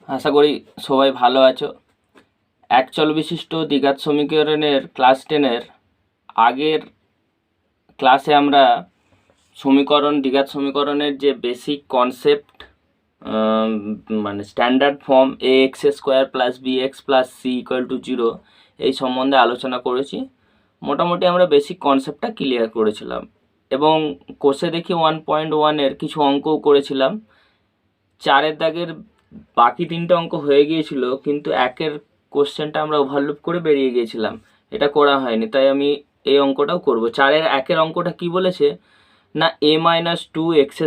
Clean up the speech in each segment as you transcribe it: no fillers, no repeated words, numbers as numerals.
আশা করি সবাই ভালো আছো। এক চল বিশিষ্ট দ্বিঘাত সমীকরণের ক্লাস 10-এর আগের ক্লাসে আমরা দ্বিঘাত সমীকরণের যে বেসিক কনসেপ্ট, মানে standard form ax² + bx + c = 0 এই সম্বন্ধে আলোচনা করেছি। মোটামুটি আমরা বেসিক কনসেপ্টটা ক্লিয়ার করেছিলাম এবং কোষে দেখি 1.1-এর কিছু অঙ্কও করেছিলাম। 4-এর দাগের বাকি 3টে অঙ্ক হয়ে গিয়েছিল, কিন্তু 1-এর কোশ্চেনটা আমরা ওভারলুপ করে বেরিয়ে গিয়েছিলাম, এটা করা হয়নি, তাই আমি এই অঙ্কটাও করব। 4-এর 1-এর অঙ্কটা কি বলেছে না, a-2x²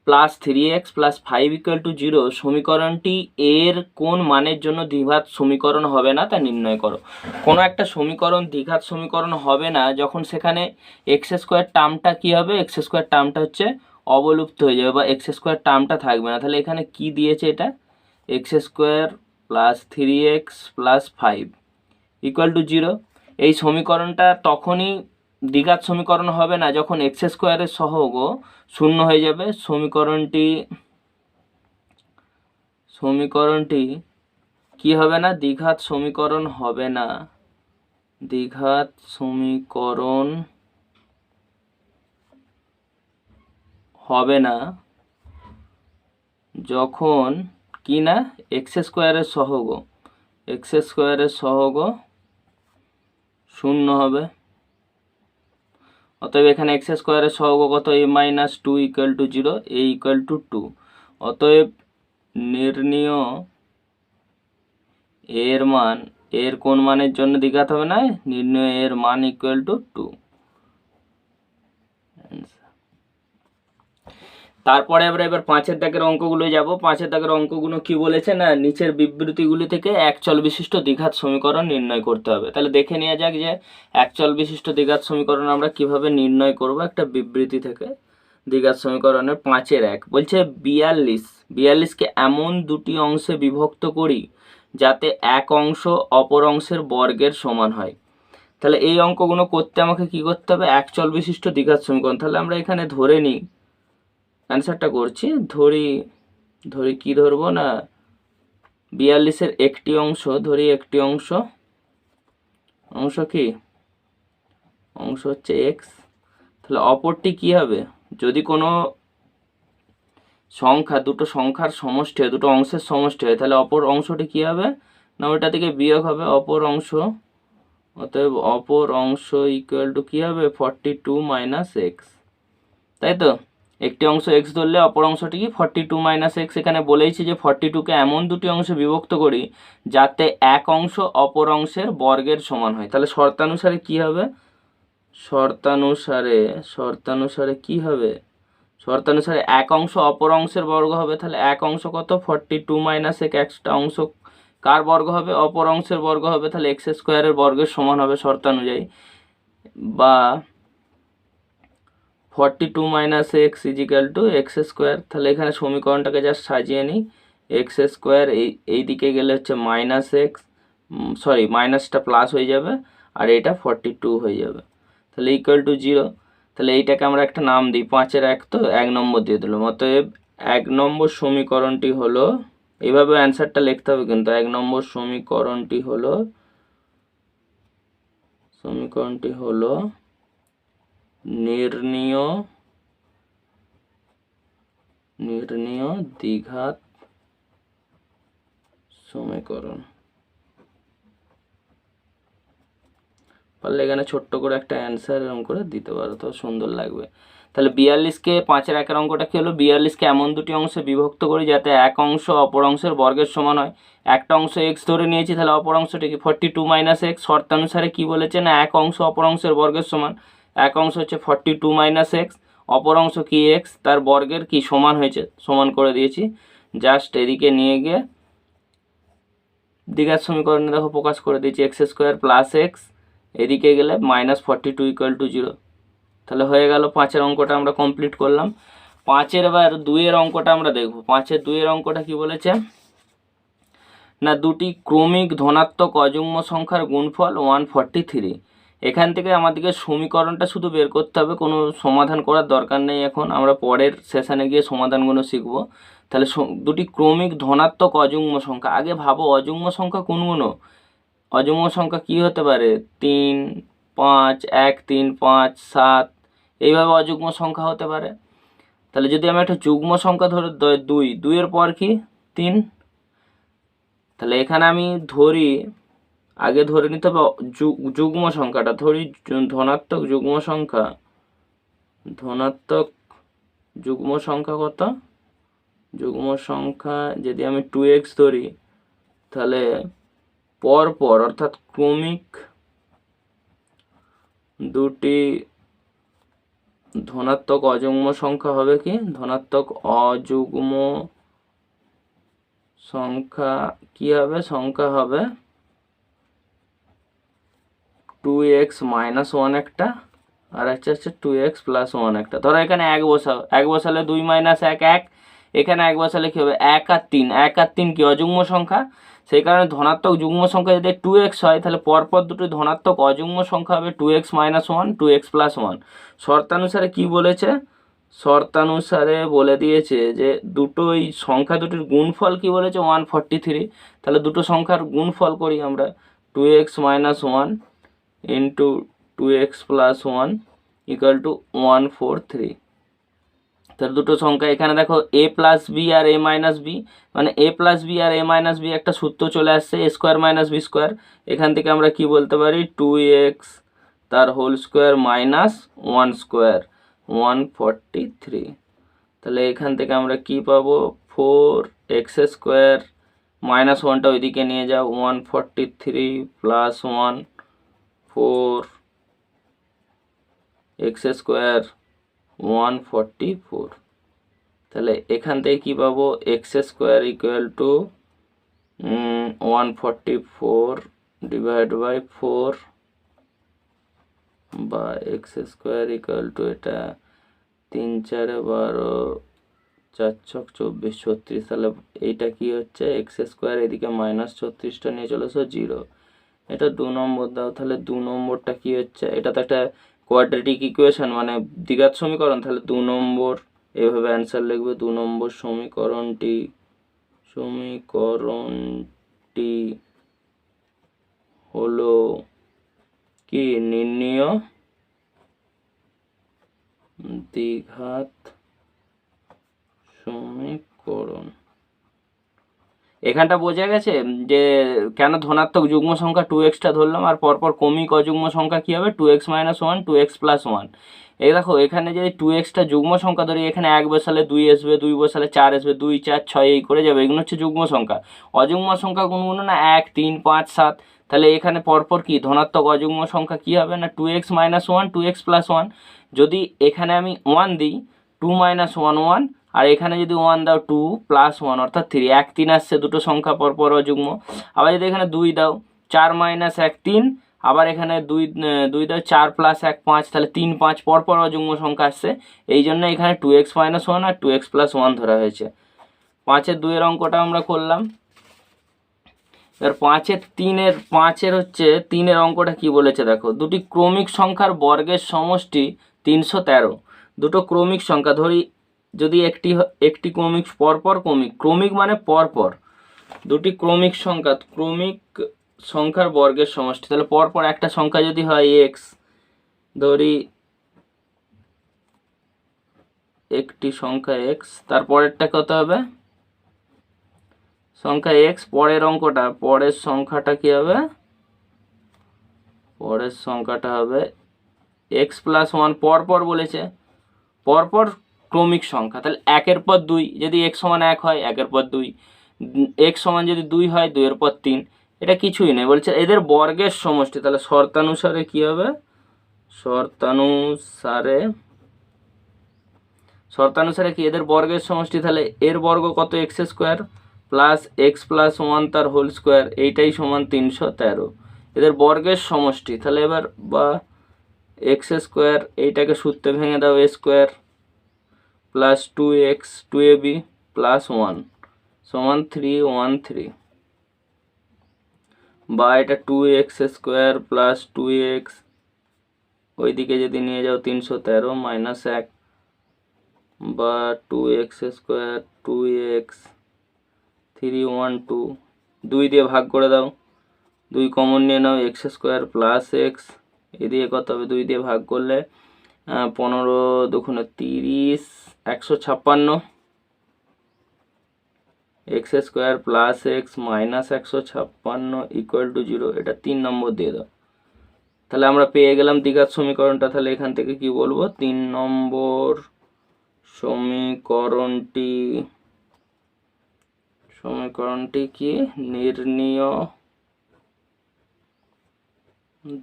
+ 3x + 5 = 0 সমীকরণটি এর কোন মানের জন্য দ্বিঘাত সমীকরণ হবে না তা নির্ণয় করো। কোনো একটা সমীকরণ দ্বিঘাত সমীকরণ হবে না যখন সেখানে x² টার্মটা কি হবে, x² টার্মটা হচ্ছে অবলুপ্ত হয়ে যাবে বা x² টার্মটা থাকবে না। তাহলে এখানে কি দিয়েছে, এটা x² + 3x + 5 = 0। এই সমীকরণটা তখনই দ্বিঘাত সমীকরণ হবে না যখন x² এর সহগও 0 হয়ে যাবে। সমীকরণটি কি হবে না, দ্বিঘাত সমীকরণ হবে না। দ্বিঘাত সমীকরণ হবে না যখন কি না, x² এর সহগও 0 হবে। অতএব এখানে x² এর সহগ কত, a-2 = 0, a = 2। অতএব নির্ণীয় এর মান, এর কোন মানের জন্য দ্বিঘাত হবে না, নির্ণীয় এর মান = 2। তারপরে আমরা এবার 5-এর দাগের অঙ্কগুলো যাব। 5-এর দাগের অঙ্কগুলো কি বলেছে না, নিচের বিবৃতিগুলি থেকে এক চল বিশিষ্ট দ্বিঘাত সমীকরণ নির্ণয় করতে হবে। তাহলে দেখে নেওয়া যাক যে এক চল বিশিষ্ট দ্বিঘাত সমীকরণ আমরা কিভাবে নির্ণয় করব একটা বিবৃতি থেকে। দ্বিঘাত সমীকরণের 5-এর 1 বলছে 42কে এমন দুটি অংশে বিভক্ত করি যাতে এক অংশ অপর অংশের বর্গের সমান হয়। তাহলে এই অঙ্কগুলো করতে আমাকে কি করতে হবে, এক চল বিশিষ্ট দ্বিঘাত সমীকরণ। তাহলে আমরা এখানে ধরে নিই, অ্যান্সারটা করছি, ধরি কি ধরবো না, 42-এর একটি অংশ ধরি, একটি অংশ কি, অংশ হচ্ছে x। তাহলে অপরটি কি হবে, যদি কোনো সংখ্যা, দুটো সংখ্যার সমষ্টি হয়, দুটো অংশের সমষ্টি হয়, তাহলে অপর অংশটি কি হবে না, ওইটা থেকে বিয়োগ হবে অপর অংশ। অতএব অপর অংশ = কি হবে, 42 - x, তাই তো। একটি অংশ x ধরলে অপর অংশটি কি 42 - x। এখানে বলেইছি যে 42কে এমন দুটি অংশে বিভক্ত করি যাতে এক অংশ অপর অংশের বর্গের সমান হয়। তাহলে শর্তানুসারে কি হবে, শর্তানুসারে কি হবে, শর্তানুসারে এক অংশ অপর অংশের বর্গ হবে। তাহলে এক অংশ কত, 42 - x, একটা অংশ কার বর্গ হবে, অপর অংশের বর্গ হবে। তাহলে x² এর বর্গের সমান হবে শর্তানুযায়ী, বা 42 - x = x²। তাহলে এখানে সমীকরণটাকে জাস্ট সাজিয়ে নিই, x² এই দিকে গেলে হচ্ছে -x, সরি মাইনাসটা প্লাস হয়ে যাবে, আর এটা 42 হয়ে যাবে। তাহলে = 0। তাহলে এইটাকে আমরা একটা নাম দিই, 5-এর 1 তো 1 নম্বর দিয়ে দিলাম। অতএব 1 নম্বর সমীকরণটি হলো, এইভাবে অ্যান্সারটা লিখতে হবে কিন্তু, 1 নম্বর সমীকরণটি হলো নির্ণীয় দ্বিঘাত সমীকরণ। পারলে এখানে ছোট্ট করে একটা অ্যান্সার এরকম করে দিতে পারো, তো সুন্দর লাগবে। তাহলে 42কে 5-এর 1-এর অঙ্কটা কি হলো, 42কে এমন দুটি অংশে বিভক্ত করি যাতে এক অংশ অপর অংশের বর্গের সমান হয়। একটা অংশ x ধরে নিয়েছি, তাহলে অপর অংশটি কি 42 - x। শর্তানুসারে কি বলেছে না, এক অংশ অপর অংশের বর্গের সমান। এক অংশ হচ্ছে 42 - x, অপর অংশ কি x, তার বর্গের কি সমান হয়েছে, সমান করে দিয়েছি। জাস্ট এদিকে নিয়ে গিয়ে দ্বিঘাত সমীকরণে দেখো প্রকাশ করে দিয়েছি, x² + x, এদিকে গেলে -42 = 0। তাহলে হয়ে গেল 5-এর অঙ্কটা আমরা কমপ্লিট করলাম। 5-এর এবার 2-এর অঙ্কটা আমরা দেখব। 5-এর 2-এর অঙ্কটা কি বলেছে না, দুটি ক্রমিক ধনাত্মক অযুগ্ম সংখ্যার গুণফল 143 এখান থেকে আমাদেরকে সমীকরণটা শুধু বের করতে হবে, কোনো সমাধান করার দরকার নেই। এখন আমরা পরের সেশনে গিয়ে সমাধানগুলো শিখব। তাহলে দুটি ক্রমিক ধনাত্মক অযুগ্ম সংখ্যা, আগে ভাবো অযুগ্ম সংখ্যা কোনগুলো? অযুগ্ম সংখ্যা কি হতে পারে? 3, 5, 1, 3, 5, 7, এইভাবে অযুগ্ম সংখ্যা হতে পারে। তাহলে যদি আমি একটা যুগ্ম সংখ্যা ধরে 2, 2-এর পর কি 3, তাহলে এখানে আমি ধরি, আগে ধরে নিতে হবে যুগ্ম সংখ্যাটা, ধরি ধনাত্মক যুগ্ম সংখ্যা। ধনাত্মক যুগ্ম সংখ্যা কত? যুগ্ম সংখ্যা যদি আমি 2x ধরি, তাহলে পরপর অর্থাৎ ক্রমিক দুটি ধনাত্মক অযুগ্ম সংখ্যা হবে কি? ধনাত্মক অযুগ্ম সংখ্যা কি হবে? সংখ্যা হবে 2x - 1 একটা, আর হচ্ছে 2x + 1 একটা। ধরো এখানে 1 বসাও, 1 বসালে 2 - 1 1, এখানে 1 বসালে কি হবে? 1 আর 3, 1 আর 3 কি অযুগ্ম সংখ্যা? সেই কারণে ধনাত্মক যুগ্ম সংখ্যা যদি 2x হয়, তাহলে পরপর দুটি ধনাত্মক অযুগ্ম সংখ্যা হবে 2x - 1, 2x + 1। শর্তানুসারে কি বলেছে? শর্তানুসারে বলে দিয়েছে যে দুটোই সংখ্যা দুটির গুণফল কি বলেছে? 143। তাহলে দুটো সংখ্যার গুণফল করি আমরা, 2x - 1 ইন্টু 2x + 1 = 143। তাহলে দুটো সংখ্যা এখানে দেখো a + b R a - b, মানে a + b R a - b একটা সূত্র চলে আসছে, a² - b²। এখান থেকে আমরা কি বলতে পারি? 2x তার হোল স্কোয়ার মাইনাস 1² 143। তাহলে এখান থেকে আমরা কি পাবো? 4x² -1টা ওইদিকে নিয়ে যাও, 143 + 1 4x² 144। তাহলে এখান থেকে কি পাবো? x² = 144 / 4 বা x² = এটা 3 × 4 = 12, 4 × 6 = 24, 36। তাহলে এইটা কি হচ্ছে? x² এদিকে -36টা নিয়ে চলে এসো 0। এটা 2 নম্বর দাও। তাহলে 2 নম্বরটা কি হচ্ছে? এটা তো একটা কোয়াড্রেটিক ইকুয়েশন, মানে দ্বিঘাত সমীকরণ। তাহলে 2 নম্বর এভাবে অ্যান্সার লিখবে। 2 নম্বর সমীকরণটি হলো কি? নির্ণীয় দ্বিঘাত সমীকরণ। এখানটা বোঝা গেছে যে কেন ধনাত্মক যুগ্ম সংখ্যা 2xটা ধরলাম, আর পরপর ক্রমিক অযুগ্ম সংখ্যা কি হবে? 2x - 1, 2x + 1। এই দেখো এখানে যদি 2xটা যুগ্ম সংখ্যা ধরি, এখানে 1 বসালে 2 আসবে, 2 বসালে 4 আসবে, 2, 4, 6 এই করে যাবে। এগুলো হচ্ছে যুগ্ম সংখ্যা। অযুগ্ম সংখ্যা কোনগুলো? না 1, 3, 5, 7। তাহলে এখানে পরপর কি ধনাত্মক অযুগ্ম সংখ্যা কি হবে? না 2x - 1, 2x + 1। যদি এখানে আমি 1 দিই, 2 - 1 1, আর এখানে যদি 1 দাও 2 + 1 অর্থাৎ 3, 1, 3 আসছে, দুটো সংখ্যা পরপর অযুগ্ম। আবার যদি এখানে 2 দাও, 4 - 1 3, আবার এখানে 2 দাও 4 + 1 5, তাহলে 3, 5 পরপর অযুগ্ম সংখ্যা আসছে। এই জন্য এখানে 2x - 1 আর 2x + 1 ধরা হয়েছে। 5-এর 2-এর অঙ্কটা আমরা করলাম। এবার 5-এর 3-এর হচ্ছে 3-এর অঙ্কটা কি বলেছে দেখো? দুটি ক্রমিক সংখ্যার বর্গের সমষ্টি 313। দুটো ক্রমিক সংখ্যা ধরি, যদি একটি ক্রমিক পরপর ক্রমিক মানে পরপর দুটি ক্রমিক সংখ্যার বর্গের সমষ্টি। তাহলে পরপর একটা সংখ্যা যদি হয় x, ধরি একটি সংখ্যা x, তারপরেরটা কত হবে? সংখ্যা x। পরের সংখ্যাটা কি হবে? পরের সংখ্যাটা হবে x + 1। পরপর বলেছে, পরপর ক্রমিক সংখ্যা। তাহলে 1-এর পর 2, যদি x = 1 হয় 1-এর পর 2, x = যদি 2 হয় 2-এর পর 3। এটা কিছুই নেই, বলছে এদের বর্গের সমষ্টি। তাহলে শর্তানুসারে কি হবে? শর্তানুসারে কি এদের বর্গের সমষ্টি? তাহলে এর বর্গ কত? x² প্লাস x + 1 তার হোল স্কোয়ার, এইটাই সমান 313। এদের বর্গের সমষ্টি। তাহলে এবার বা x² এইটাকে সূত্রে ভেঙে দাও, a² plus 2x 2ab plus 1 সমান 313, বা এটা 2x² প্লাস 2x ওইদিকে যদি নিয়ে যাও 313 মাইনাস 1 বা 2x² 2x 312 2 দিয়ে ভাগ করে দাও, 2 কমন নিয়ে নাও, x² প্লাস এক্স, এদিকে কত হবে 2 দিয়ে ভাগ করলে 15 দুগুণে 30 156 x² plus x minus 156 equal to 0। এটা 3 নম্বর দিয়ে দাও। তাহলে আমরা পেয়ে গেলাম দ্বিঘাত সমীকরণটা। তাহলে এখান থেকে কি বলবো, 3 নম্বর সমীকরণটি কি, নির্ণীয়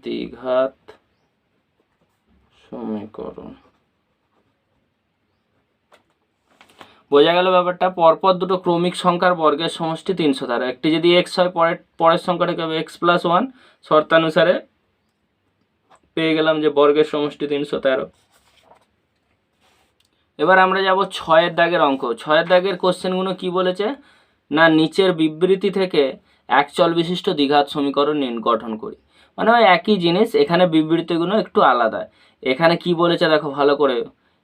দ্বিঘাত সমীকরণ। বোঝা গেল ব্যাপারটা। পরপর দুটো ক্রমিক সংখ্যার বর্গের সমষ্টি 313। একটি যদি এক্স হয়, পরের সংখ্যাটাকে হবে x+1, শর্তানুসারে পেয়ে গেলাম যে বর্গের সমষ্টি 313। এবার আমরা যাব 6 দাগের অঙ্ক। 6 দাগের কোশ্চেনগুলো কি বলেছে না, নিচের বিবৃতি থেকে এক চল বিশিষ্ট দ্বিঘাত সমীকরণ গঠন করি। মানে ওই একই জিনিস, এখানে বিবৃতিগুলো একটু আলাদা। এখানে কি বলেছে দেখো ভালো করে,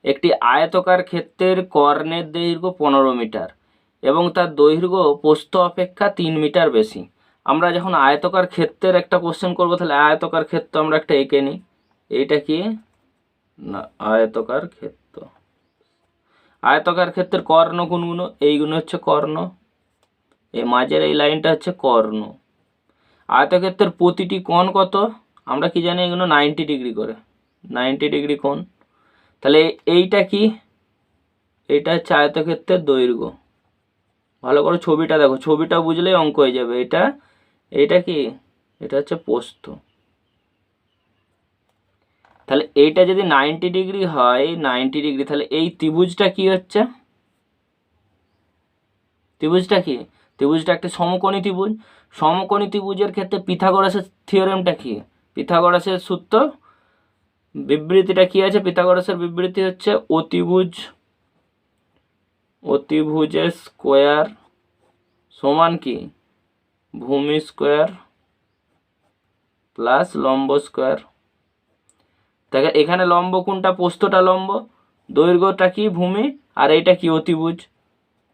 একটি আয়তকার ক্ষেত্রের কর্ণের দৈর্ঘ্য 15 মিটার এবং তার দৈর্ঘ্য প্রস্থ অপেক্ষা 3 মিটার বেশি। আমরা যখন আয়তকার ক্ষেত্রের একটা কোশ্চেন করবো, তাহলে আয়তকার ক্ষেত্র আমরা একটা এঁকে নিই। এইটা কি না, আয়তকার ক্ষেত্র। আয়তকার ক্ষেত্রের কর্ণ কোনগুলো, এইগুলো হচ্ছে কর্ণ, এই মাঝের এই লাইনটা হচ্ছে কর্ণ। আয়তক্ষেত্রের প্রতিটি কোণ কত, আমরা কি জানি, এগুলো 90 ডিগ্রি করে, 90 ডিগ্রি কোণ। তাহলে এইটা কি, এইটা হচ্ছে আয়তক্ষেত্রের দৈর্ঘ্য। ভালো করে ছবিটা দেখো, ছবিটা বুঝলেই অঙ্ক হয়ে যাবে। এইটা কি, এটা হচ্ছে প্রস্থ। তাহলে এইটা যদি 90 ডিগ্রি হয়, 90 ডিগ্রি, তাহলে এই ত্রিভুজটা কি হচ্ছে, ত্রিভুজটা কি, ত্রিভুজটা একটা সমকোণী ত্রিভুজ। সমকোণী ত্রিভুজের ক্ষেত্রে পিথাগোরাসের থিওরেমটা কি, পিথাগোরাসের সূত্র, বিবৃতিটা কি আছে, পিথাগোরাসের বিবৃতি হচ্ছে অতিভুজের স্কোয়ার সমান কি, ভূমি স্কোয়ার প্লাস লম্ব স্কোয়ার। দেখো এখানে লম্ব কোনটা, প্রস্থটা লম্ব, দৈর্ঘ্যটা কি ভূমি, আর এইটা কি অতিভুজ।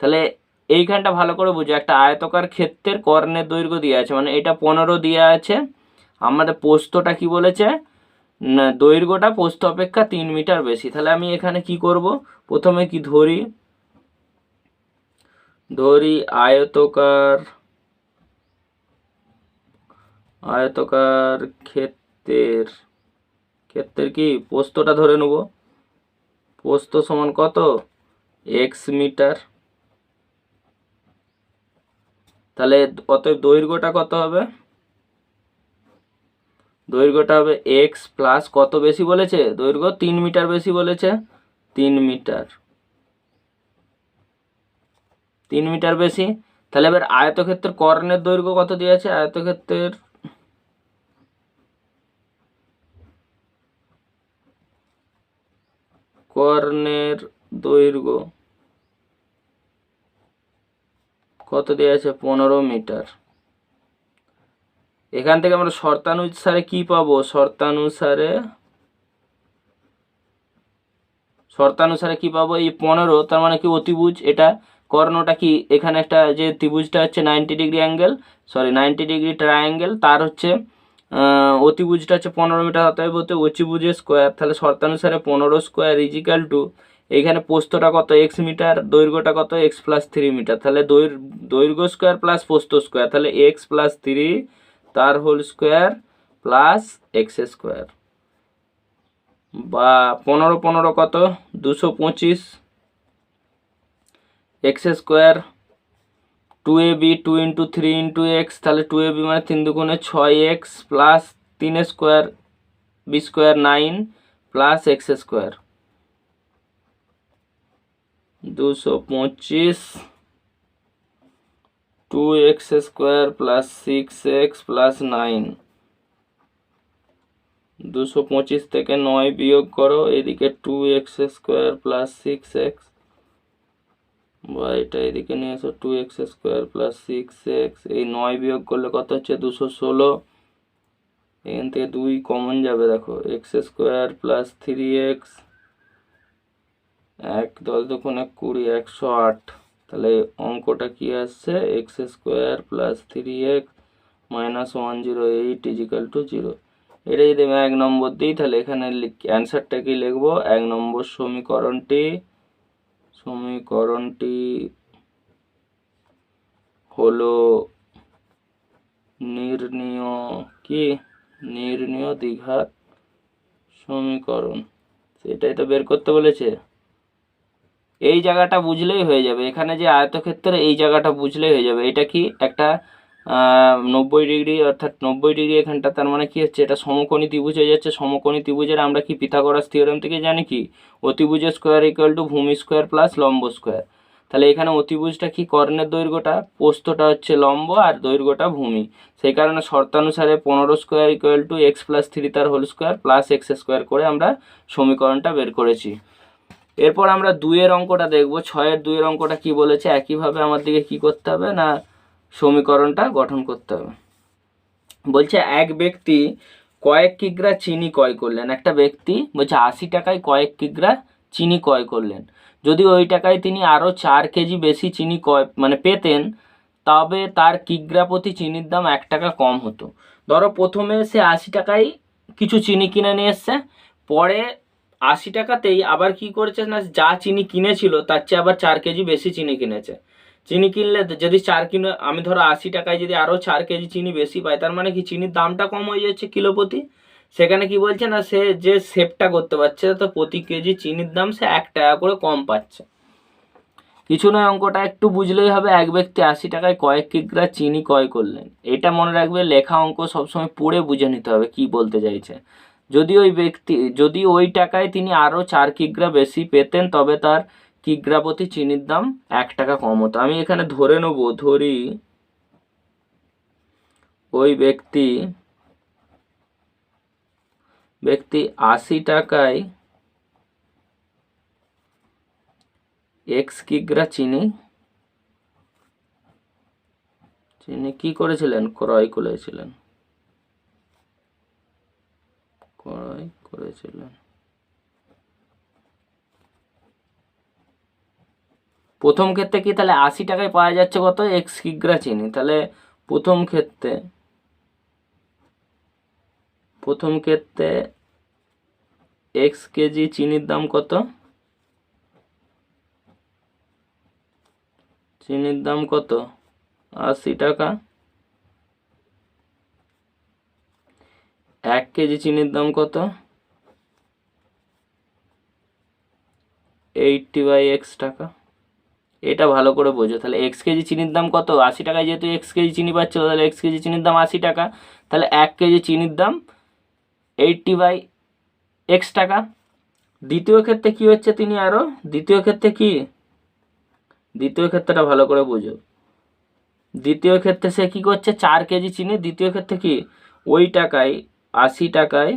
তাহলে এইখানটা ভালো করে বুঝো, একটা আয়তকার ক্ষেত্রের কর্ণের দৈর্ঘ্য দিয়ে আছে, মানে এটা 15 দিয়ে আছে। আমাদের প্রস্থটা কি বলেছে না, দৈর্ঘ্যটা প্রস্থ অপেক্ষা 3 মিটার বেশি। তাহলে আমি এখানে কি করব, প্রথমে কি ধরি আয়তকার ক্ষেত্রের কি প্রস্থটা ধরে নেব। প্রস্থ সমান কত, x মিটার। তাহলে অতএব দৈর্ঘ্যটা কত হবে, দৈর্ঘ্যটা হবে x প্লাস কত বেশি বলেছে, দৈর্ঘ্য 3 মিটার বেশি বলেছে, 3 মিটার, 3 মিটার বেশি। তাহলে এবার আয়তক্ষেত্রের কর্ণের দৈর্ঘ্য কত দিয়েছে, আয়তক্ষেত্রের কর্ণের দৈর্ঘ্য কত দিয়েছে, 15 মিটার। এখান থেকে আমরা শর্তানুসারে কি পাবো, শর্তানুসারে কি পাবো, এই 15, তার মানে কি অতিভুজ, এটা কর্ণটা কি, এখানে একটা যে ত্রিভুজটা হচ্ছে 90 ডিগ্রি অ্যাঙ্গেল, 90 ডিগ্রি ট্রায়াঙ্গেল, তার হচ্ছে অতিভুজটা হচ্ছে 15 মিটার, অতএব হতে অতিভুজের স্কোয়ার। তাহলে শর্তানুসারে 15 স্কোয়ার ইজিক্যাল টু, এইখানে প্রস্থটা কত x মিটার, দৈর্ঘ্যটা কত x প্লাস 3 মিটার। তাহলে দৈর্ঘ্য স্কোয়ার প্লাস প্রস্থ স্কোয়ার, তাহলে x প্লাস 3 তার whole square plus x square, বা 15 15 কত 225, x square 2ab 2 into 3 into x, তাহলে 2ab মানে 3 দুগুণে 6x plus 3 square b square 9 plus x square 225 2x square plus 6x plus 9। 225 থেকে 9 বিয়োগ করো, এদিকে 2x স্কোয়ার প্লাস 6x, বা এটা এদিকে নিয়ে এসো 2x স্কোয়ার প্লাস 6x, এই 9 বিয়োগ করলে কত হচ্ছে 216, এখান থেকে 2 কমন যাবে, দেখো এক্স স্কোয়ার প্লাস 3x, 1 10 দুগুণে 20, 108। তাহলে অঙ্কটা কি আসছে, x square plus 3x minus 108 equal to 0। এটা যদি আমি 1 নম্বর দিই, তাহলে এখানে অ্যান্সারটা কি লিখবো, 1 নম্বর সমীকরণটি হলো নির্ণীয় দ্বিঘাত সমীকরণ। সেটাই তো বের করতে বলেছে। এই জায়গাটা বুঝলেই হয়ে যাবে, এখানে যে আয়তক্ষেত্রে এই জায়গাটা বুঝলেই হয়ে যাবে। এটা কি একটা 90 ডিগ্রি, অর্থাৎ 90 ডিগ্রি এখানটা, তার মানে কি হচ্ছে, এটা সমকোণী ত্রিভুজ হয়ে যাচ্ছে। সমকোণী ত্রিভুজের আমরা কি পিথাগোরাস থিওরেম থেকে জানি কি, অতিভুজ স্কোয়ার ইকুয়াল টু ভূমি স্কোয়ার প্লাস লম্ব স্কোয়ার। তাহলে এখানে অতিভুজটা কি, কর্ণের দৈর্ঘ্যটা, প্রস্থটা হচ্ছে লম্ব আর দৈর্ঘ্যটা ভূমি। সেই কারণে শর্তানুসারে 15 square equal to x plus 3 তার whole square plus x square করে আমরা সমীকরণটা বের করেছি। এরপর আমরা 2-এর অঙ্কটা দেখব। 6-এর 2-এর অঙ্কটা কি বলেছে, একইভাবে আমার দিকে কি করতে হবে না, সমীকরণটা গঠন করতে হবে। বলছে এক ব্যক্তি কয়েক কিগ্রা চিনি ক্রয় করলেন। একটা ব্যক্তি বলছে 80 টাকায় কয়েক কিগ্রা চিনি ক্রয় করলেন। যদি ওই টাকায় তিনি আরও 4 কেজি বেশি চিনি পেতেন, তবে তার কিগ্রা প্রতি চিনির দাম 1 টাকা কম হতো। ধরো প্রথমে সে 80 টাকায় কিছু চিনি কিনে নিয়ে এসছে, পরে 80 টাকাতেই আবার কি করেছে না, যা চিনি কিনেছিল তার চেয়ে আবার 4 কেজি বেশি চিনি কিনেছে। চিনি কিনলে যদি 4 কিলো, আমি ধরো 80 টাকায় যদি আরও 4 কেজি চিনি বেশি পাই, তার মানে কি চিনির দামটা কম হয়ে যাচ্ছে কিলো প্রতি। সেখানে কি বলছে না, সে যে সেভটা করতে পারছে, তো প্রতি কেজি চিনির দাম সে 1 টাকা করে কম পাচ্ছে। কিছু নয়, অঙ্কটা একটু বুঝলেই হবে। এক ব্যক্তি 80 টাকায় কয়েক কিগ্রা চিনি ক্রয় করলেন। এটা মনে রাখবে, লেখা অঙ্ক সবসময় পড়ে বুঝে নিতে হবে কি বলতে চাইছে। যদি ওই টাকায় তিনি আরও 4 কিগ্রা বেশি পেতেন, তবে তার কিগ্রা প্রতি চিনির দাম 1 টাকা কম হতো। আমি এখানে ধরি ওই ব্যক্তি 80 টাকায় এক্স কিগ্রা চিনি কি করেছিলেন, ক্রয় করেছিলেন। প্রথম ক্ষেত্রে কি, তাহলে 80 টাকায় পাওয়া যাচ্ছে কত, এক্স কিগ্রা চিনি। তাহলে প্রথম ক্ষেত্রে এক্স কেজি চিনির দাম কত, চিনির দাম কত, 80 টাকা। 1 কেজি চিনির দাম কত, 80/x টাকা। এটা ভালো করে বোঝো। তাহলে এক্স কেজি চিনির দাম কত, 80 টাকায় যেহেতু এক্স কেজি চিনি পাচ্ছিল, তাহলে এক্স কেজি চিনির দাম 80 টাকা। তাহলে 1 কেজি চিনির দাম 80/x টাকা। দ্বিতীয় ক্ষেত্রে কি হচ্ছে, দ্বিতীয় ক্ষেত্রটা ভালো করে বোঝো। দ্বিতীয় ক্ষেত্রে সে কি করছে, 4 কেজি চিনি। দ্বিতীয় ক্ষেত্রে কি, ওই টাকায় 80 টাকায়,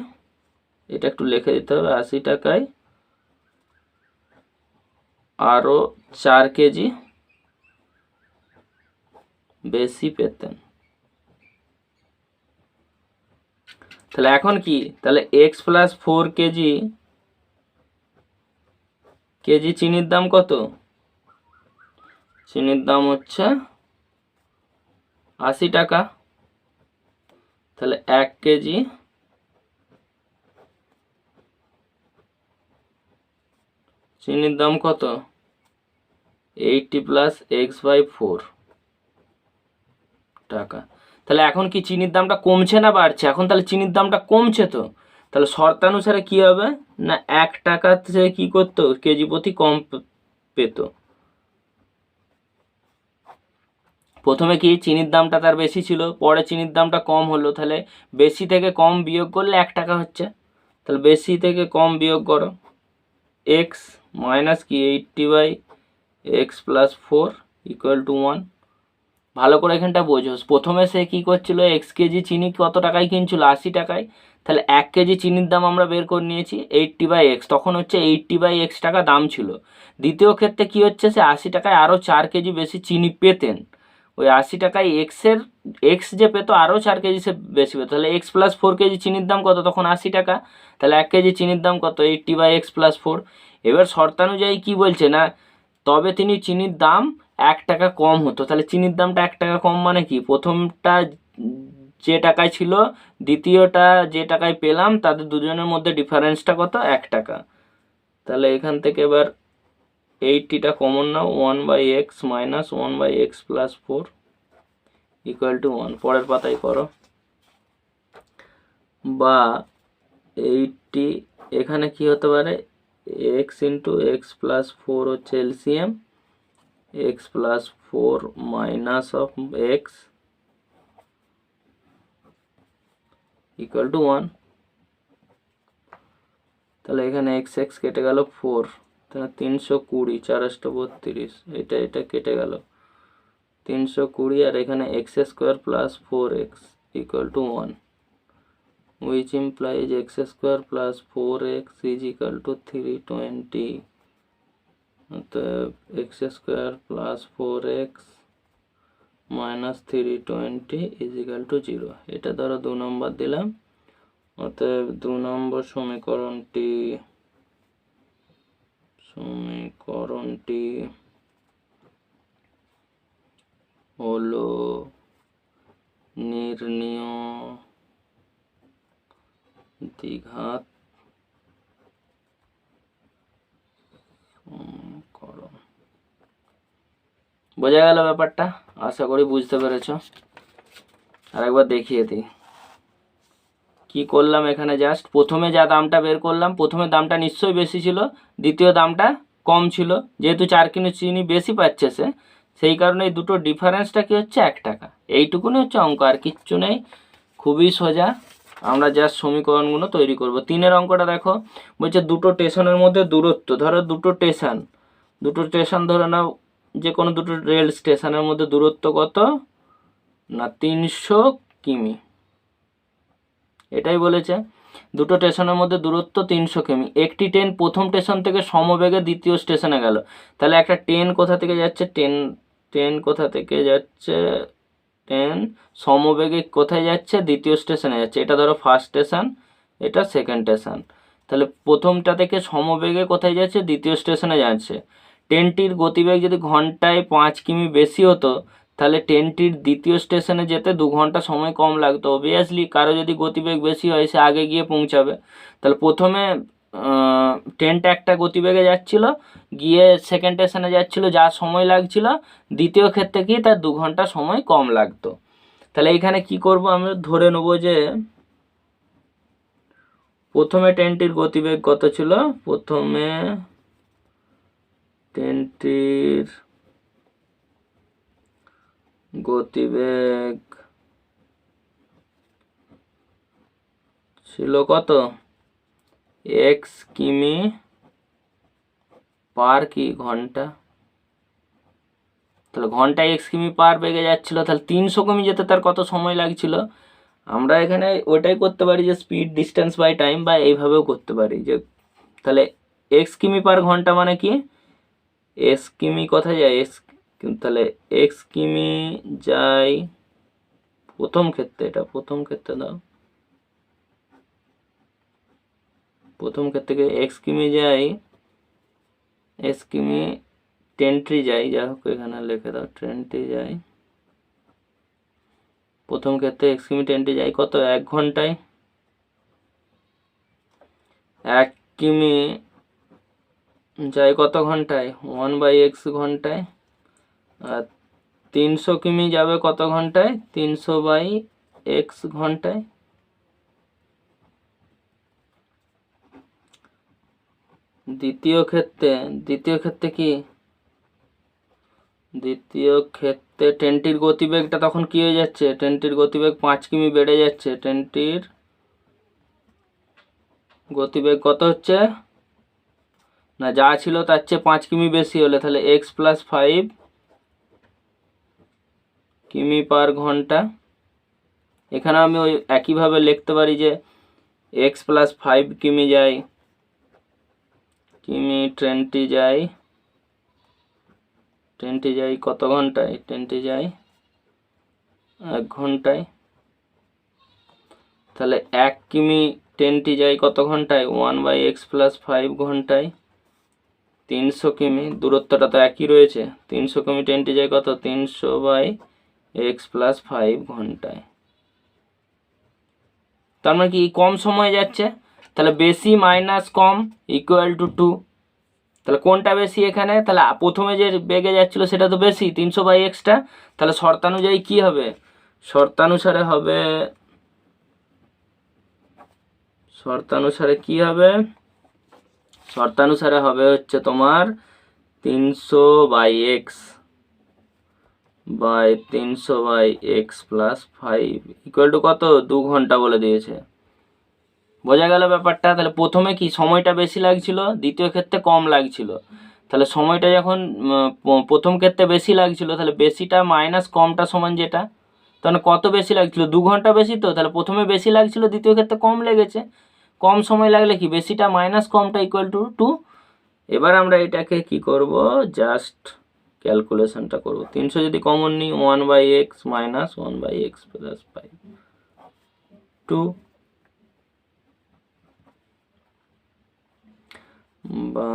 এটা একটু লিখে দিতে হবে, 80 টাকায় আরও 4 কেজি বেশি পেতেন। তাহলে এখন কি, তাহলে এক্স প্লাস 4 কেজি চিনির দাম কত, চিনির দাম হচ্ছে 80 টাকা। তাহলে 1 কেজি চিনির দাম কত, 80+x/4 টাকা। তাহলে এখন কি চিনির দামটা কমছে না বাড়ছে, এখন তাহলে চিনির দামটা কমছে। তো তাহলে শর্তানুসারে কি হবে না, 1 টাকা থেকে কি করতো, কেজি প্রতি কম পেত। প্রথমে কি চিনির দামটা তার বেশি ছিল, পরে চিনির দামটা কম হলো। তাহলে বেশি থেকে কম বিয়োগ করলে 1 টাকা হচ্ছে। তাহলে বেশি থেকে কম বিয়োগ করো, এক্স মাইনাস কি 80/x+4 ইকুয়াল টু 1। ভালো করে এখানটা বোঝো। প্রথমে সে কি করছিল, এক্স কেজি চিনি কত টাকায় কিনছিল, 80 টাকায়। তাহলে 1 কেজি চিনির দাম আমরা বের করে নিয়েছি 80/x, তখন হচ্ছে 80/x টাকা দাম ছিল। দ্বিতীয় ক্ষেত্রে কি হচ্ছে, সে 80 টাকায় আরও 4 কেজি বেশি চিনি পেতেন। ওই 80 টাকায় এক্সের এক্স যে পেতো আরও 4 কেজি সে বেশি পেতো, তাহলে এক্স প্লাস 4 কেজি চিনির দাম কত, তখন 80 টাকা। তাহলে 1 কেজি চিনির দাম কত, 80/x+4। এবার শর্তানুযায়ী কি বলছে না, তবে তিনি চিনির দাম 1 টাকা কম হতো। তাহলে চিনির দামটা 1 টাকা কম মানে কি, প্রথমটা যে টাকায় ছিল দ্বিতীয়টা যে টাকায় পেলাম, তাদের দুজনের মধ্যে ডিফারেন্সটা কত, 1 টাকা। তাহলে এখান থেকে এবার 80টা কমন নাও, 1/x minus 1/x+4 equal to 1। পরের পাতায় করো। বা 80 এখানে কি হতে পারে, x×x+4 হচ্ছে LCM, x+4 minus of x equal to 1। তাহলে এখানে এক্স এক্স কেটে গেল 4, তাহলে 320, 4×32, এটা কেটে গেল 320, আর এখানে x² + 4x equal to 1, which implies x² + 4x is equal to 320। অতএব x² + 4x minus 320 is equal to 0। এটা ধরো 2 নম্বর দিলাম। অতএব 2 নম্বর সমীকরণটি হলো নির্ণীয় দ্বিঘাত সমীকরণ। বোঝা গেল ব্যাপারটা? আশা করি বুঝতে পেরেছ। আরেকবার দেখিয়ে দিই কি করলাম। এখানে জাস্ট প্রথমে যা দামটা বের করলাম, প্রথমে দামটা নিশ্চয়ই বেশি ছিল, দ্বিতীয় দামটা কম ছিল। যেহেতু 4 কিলো চিনি বেশি পাচ্ছে সে, সেই কারণে এই দুটো ডিফারেন্সটা কি হচ্ছে, 1 টাকা। এইটুকুনি হচ্ছে অঙ্ক, আর কিচ্ছু নেই। খুবই সোজা। আমরা জাস্ট সমীকরণগুলো তৈরি করব। 3-এর অঙ্কটা দেখো, বলছে দুটো স্টেশনের মধ্যে দূরত্ব, ধরো দুটো স্টেশন ধরে নাও, যে কোনো দুটো রেল স্টেশনের মধ্যে দূরত্ব কত না, 300 কিমি। এটাই বলেছে, দুটো স্টেশনের মধ্যে দূরত্ব 300 কিমি। একটি ট্রেন প্রথম স্টেশন থেকে সমবেগে দ্বিতীয় স্টেশনে গেল। তাহলে একটা ট্রেন কোথা থেকে যাচ্ছে, ট্রেন কোথা থেকে যাচ্ছে, ট্রেন সমবেগে কোথায় যাচ্ছে, দ্বিতীয় স্টেশনে যাচ্ছে। এটা ধরো ফার্স্ট স্টেশন, এটা সেকেন্ড স্টেশন। তাহলে প্রথমটা থেকে সমবেগে কোথায় যাচ্ছে, দ্বিতীয় স্টেশনে যাচ্ছে। ট্রেনটির গতিবেগ যদি ঘন্টায় 5 কিমি বেশি হতো, তাহলে ট্রেনটির দ্বিতীয় স্টেশনে যেতে 2 ঘন্টা সময় কম লাগতো। অবভিয়াসলি কারো যদি গতিবেগ বেশি হয় সে আগে গিয়ে পৌঁছাবে। তাহলে প্রথমে ট্রেনটা একটা গতিবেগে যাচ্ছিল, গিয়ে সেকেন্ড স্টেশনে যাচ্ছিল, যা সময় লাগছিল, দ্বিতীয় ক্ষেত্রে কি তার 2 ঘন্টা সময় কম লাগতো। তাহলে এখানে কি করব, আমি ধরে নেব যে প্রথমে ট্রেনটির গতিবেগ কত ছিল, প্রথমে ট্রেনটির গতিবেগ ছিল কত, x কিমি পার কি ঘন্টা। তাহলে ঘন্টায় x কিমি পার বেগে যাচ্ছিল, তাহলে 300 কিমি যেতে তার কত সময় লাগছিল। আমরা এখানে ওটাই করতে পারি যে স্পিড ডিস্টেন্স বাই টাইম, বা এইভাবেও করতে পারি যে, তাহলে x কিমি পার ঘন্টা মানে কি, s কিমি কোথায় যায়, তাহলে x কিমি যায় প্রথম ক্ষেত্রে, এটা প্রথম ক্ষেত্রে দাও, প্রথম ক্ষেত্রে x কিমি যায়, s কিমি ট্রেনটি যায়, যা হোক এখানে লিখে দাও, ট্রেনটি যায় প্রথম ক্ষেত্রে, x কিমি ট্রেনটি যায় কত, 1 ঘন্টায়। 1 কিমি যায় কত ঘন্টায়, 1/x ঘন্টায়। আর 300 কিমি যাবে কত ঘন্টায়, 300/x ঘন্টায়। দ্বিতীয় ক্ষেত্রে কি, দ্বিতীয় ক্ষেত্রে ট্রেনটির গতিবেগটা তখন কি হয়ে যাচ্ছে, ট্রেনটির গতিবেগ 5 কিমি বেড়ে যাচ্ছে। ট্রেনটির গতিবেগ কত হচ্ছে না, যা ছিল তার চেয়ে 5 কিমি বেশি হলে, তাহলে x+5 কিমি পার ঘন্টা। এখানে আমি ওই একইভাবে লিখতে পারি যে x+5 কিমি যায়, কিমি ট্রেনটি যায় কত ঘন্টায়, ট্রেনটি যায় 1 ঘন্টায়, তাহলে 1 কিমি 10t যায় কত ঘন্টায়? 1/x + 5 ঘন্টায়। 300 কিমি, দূরত্বটা তো একই রয়েছে, 300 কিমি 10t যায় কত? 300/x + 5 ঘন্টায়। তার মানে কি কম সময় যাচ্ছে, তাহলে বেশি মাইনাস কম ইকুয়াল টু 2। তাহলে কোনটা বেশি এখানে? তাহলে প্রথমে যে বেগে যাচ্ছিল সেটা তো বেশি, 300/xটা। তাহলে শর্তানুযায়ী কি হবে? শর্তানুসারে হবে, শর্তানুসারে হবে হচ্ছে তোমার 300/x by 300/x + 5 equal to কত? 2 ঘন্টা বলে দিয়েছে। বোঝা গেল ব্যাপারটা? তাহলে প্রথমে কি সময়টা বেশি লাগছিল, দ্বিতীয় ক্ষেত্রে কম লাগছিল। তাহলে সময়টা যখন প্রথম ক্ষেত্রে বেশি লাগছিল, তাহলে বেশিটা মাইনাস কমটা সমান যেটা, তাহলে কত বেশি লাগছিল? 2 ঘন্টা বেশি। তো তাহলে প্রথমে বেশি লাগছিল, দ্বিতীয় ক্ষেত্রে কম লেগেছে। কম সময় লাগলে কি বেশিটা মাইনাস কমটা ইকুয়াল টু 2। এবার আমরা এটাকে কি করব? জাস্ট ক্যালকুলেশনটা করব। 300 যদি কমন নিই, 1/x - 1/x + 5 2, বা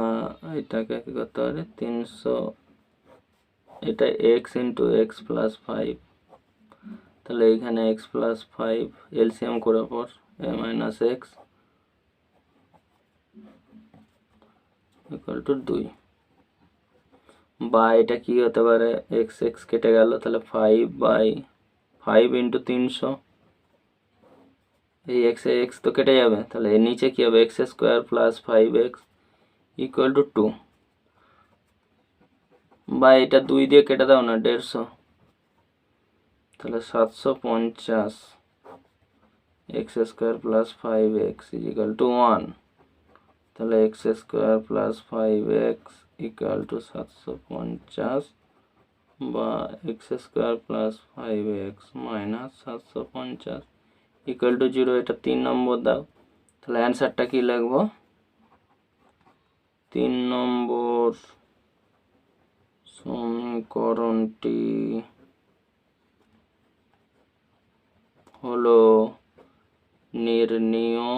এটাকে কি করতে পারে? 300, এটা x × x + 5, তাহলে এখানে x + 5 এলসিএম করার পর a - x ইকুয়াল টু 2, বা এটা কি হতে পারে? x কেটে গেল, তাহলে 5/5 × 300, এই x তো কেটে যাবে, তাহলে এর নিচে কি হবে? x² + 5x ইকুয়াল টু 2, বা এটা 2 দিয়ে কেটে দাও না, 150, তাহলে 750 x² + 5x ইকুয়াল টু 1, তাহলে x² + 5x ইকুয়াল টু 750, বা x² + 5x - 750 ইকুয়াল টু 0। এটা 3 নম্বর দাও। তাহলে অ্যান্সারটা কি লিখবো? 3 নম্বর সমীকরণটি হলো নির্ণীয়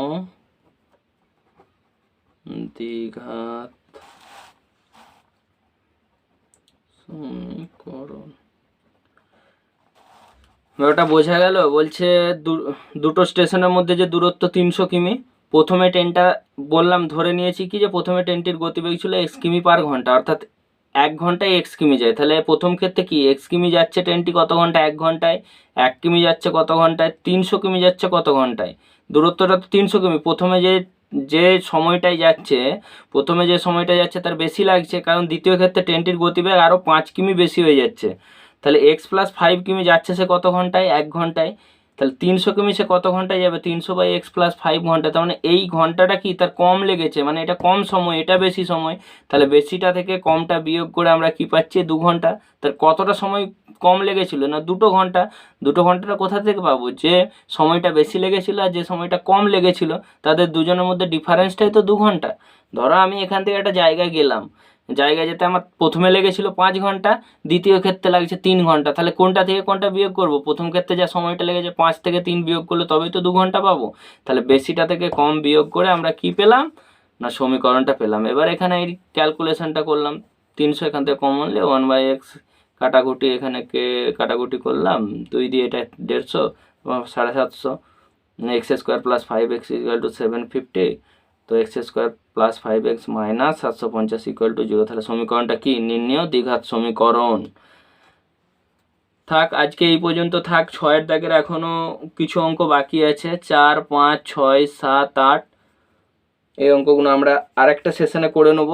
দ্বিঘাত সমীকরণ। ওটা বোঝা গেল? বলছে দুটো স্টেশনের মধ্যে যে দূরত্ব 300 কিমি, প্রথমে ট্রেনটা বললাম ধরে নিয়েছি কি যে প্রথমে ট্রেনটির গতিবেগ ছিল x কিমি/ঘন্টা, অর্থাৎ 1 ঘন্টায় x কিমি যায়। তাহলে প্রথম ক্ষেত্রে কি x কিমি যাচ্ছে ট্রেনটি কত ঘন্টায়? 1 ঘন্টায়। 1 কিমি যাচ্ছে কত ঘন্টায়? 300 কিমি যাচ্ছে কত ঘন্টায়? দূরত্বটা তো 300 কিমি। প্রথমে যে সময়টায় যাচ্ছে তার বেশি লাগছে, কারণ দ্বিতীয় ক্ষেত্রে ট্রেনটির গতিবেগ আরও 5 কিমি বেশি হয়ে যাচ্ছে। তাহলে x + 5 কিমি যাচ্ছে সে কত ঘন্টায়? 1 ঘন্টায়। তাহলে 300 কিমি সে কত ঘন্টায় যাবে? 300/x + 5 ঘন্টা। তার মানে এই ঘন্টাটা কি তার কম লেগেছে, মানে এটা কম সময়, এটা বেশি সময়। তাহলে বেশিটা থেকে কমটা বিয়োগ করে আমরা কি পাচ্ছি? 2 ঘন্টা। তার কতটা সময় কম লেগেছিল? না 2 ঘন্টা। 2 ঘন্টাটা কোথা থেকে পাবো? যে সময়টা বেশি লেগেছিল আর যে সময়টা কম লেগেছিল, তাদের দুজনের মধ্যে ডিফারেন্সটাই তো 2 ঘন্টা। ধরো আমি এখান থেকে একটা জায়গায় গেলাম, জায়গায় যেতে আমার প্রথমে লেগেছিল 5 ঘন্টা, দ্বিতীয় ক্ষেত্রে লাগছে 3 ঘন্টা। তাহলে কোনটা থেকে কোনটা বিয়োগ করব? প্রথম ক্ষেত্রে যা সময়টা লেগেছে 5 থেকে 3 বিয়োগ করলে তবেই তো 2 ঘন্টা পাবো। তাহলে বেশিটা থেকে কম বিয়োগ করে আমরা কি পেলাম? না সমীকরণটা পেলাম। এবার এখানে এই ক্যালকুলেশনটা করলাম, 300 এখান থেকে কমন নিলে 1/x কাটাকুটি, এখানে কে কাটাকুটি করলাম, 2 দিয়ে এটা 150, 750, x² + 5x ইকুয়াল টু 750, তো x² + 5x - 750 ইকুয়াল টু 0। তাহলে সমীকরণটা কি? নির্ণীয় দ্বিঘাত সমীকরণ। থাক, আজকে এই পর্যন্ত থাক। 6 দাগের এখনও কিছু অঙ্ক বাকি আছে, 4, 5, 6, 7, 8, এই অঙ্কগুলো আমরা আরেকটা সেশনে করে নেব।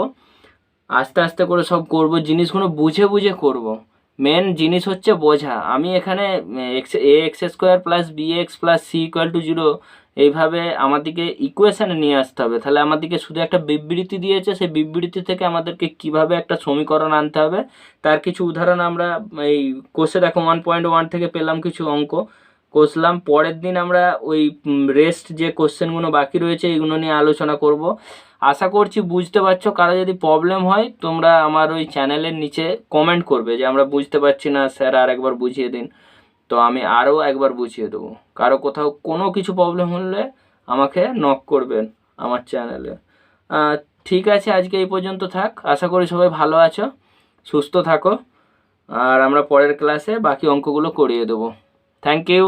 আস্তে আস্তে করে সব করব, জিনিসগুলো বুঝে বুঝে করব। মেন জিনিস হচ্ছে বোঝা। আমি এখানে ax² + bx + c = 0 এইভাবে আমাদেরকে ইকুয়েশানে নিয়ে আসতে হবে। তাহলে আমাদেরকে শুধু একটা বিবৃতি দিয়েছে, সেই বিবৃতি থেকে আমাদেরকে কিভাবে একটা সমীকরণ আনতে হবে তার কিছু উদাহরণ আমরা এই কোর্সে দেখো 1.1 থেকে পেলাম, কিছু অঙ্ক কষলাম। পরের দিন আমরা ওই রেস্ট যে কোশ্চেনগুলো বাকি রয়েছে এইগুলো নিয়ে আলোচনা করব। আশা করছি বুঝতে পারছো। কারো যদি প্রবলেম হয় তোমরা আমার ওই চ্যানেলের নিচে কমেন্ট করবে যে আমরা বুঝতে পারছি না স্যার, আর একবার বুঝিয়ে দিন। তো আমি আরও একবার বুঝিয়ে দেবো। কারো কোথাও কোনো কিছু প্রবলেম হলে আমাকে নক করবেন আমার চ্যানেলে। ঠিক আছে, আজকে এই পর্যন্ত থাক। আশা করি সবাই ভালো আছো, সুস্থ থাকো, আর আমরা পরের ক্লাসে বাকি অঙ্কগুলো করিয়ে দেবো। Thank you.